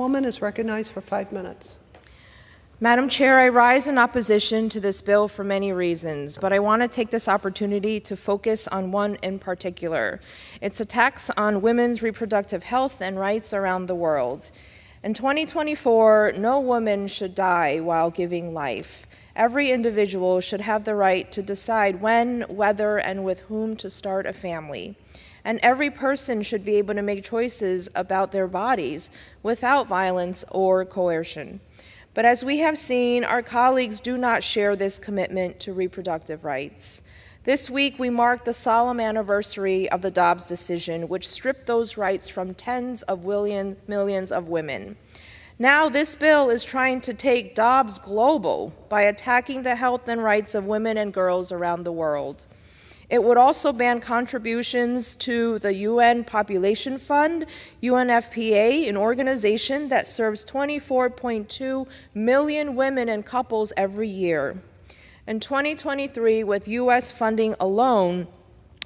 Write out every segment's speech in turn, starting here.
Woman is recognized for 5 minutes. Madam Chair, I rise in opposition to this bill for many reasons, but I want to take this opportunity to focus on one in particular. Its attacks on women's reproductive health and rights around the world. In 2024, no woman should die while giving life. Every individual should have the right to decide when, whether, and with whom to start a family. And every person should be able to make choices about their bodies without violence or coercion. But as we have seen, our colleagues do not share this commitment to reproductive rights. This week, we mark the solemn anniversary of the Dobbs decision, which stripped those rights from tens of millions of women. Now, this bill is trying to take Dobbs global by attacking the health and rights of women and girls around the world. It would also ban contributions to the UN Population Fund, UNFPA, an organization that serves 24.2 million women and couples every year. In 2023, with U.S. funding alone,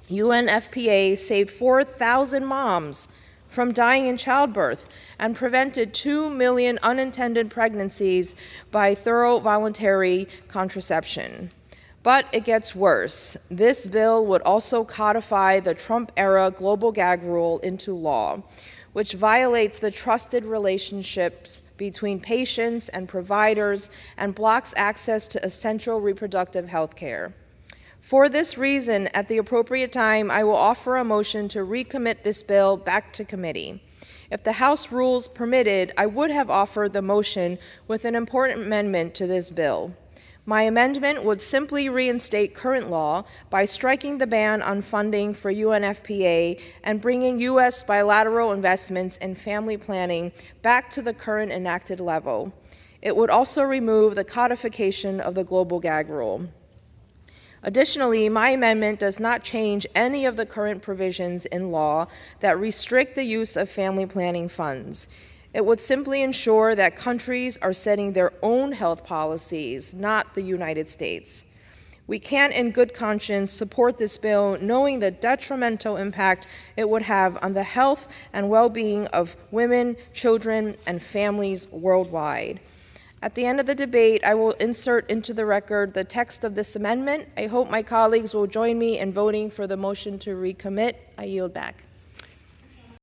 UNFPA saved 4,000 moms from dying in childbirth and prevented 2 million unintended pregnancies by thorough voluntary contraception. But it gets worse. This bill would also codify the Trump-era global gag rule into law, which violates the trusted relationships between patients and providers and blocks access to essential reproductive health care. For this reason, at the appropriate time, I will offer a motion to recommit this bill back to committee. If the House rules permitted, I would have offered the motion with an important amendment to this bill. My amendment would simply reinstate current law by striking the ban on funding for UNFPA and bringing U.S. bilateral investments in family planning back to the current enacted level. It would also remove the codification of the global gag rule. Additionally, my amendment does not change any of the current provisions in law that restrict the use of family planning funds. It would simply ensure that countries are setting their own health policies, not the United States. We can't in good conscience support this bill knowing the detrimental impact it would have on the health and well-being of women, children, and families worldwide. At the end of the debate, I will insert into the record the text of this amendment. I hope my colleagues will join me in voting for the motion to recommit. I yield back.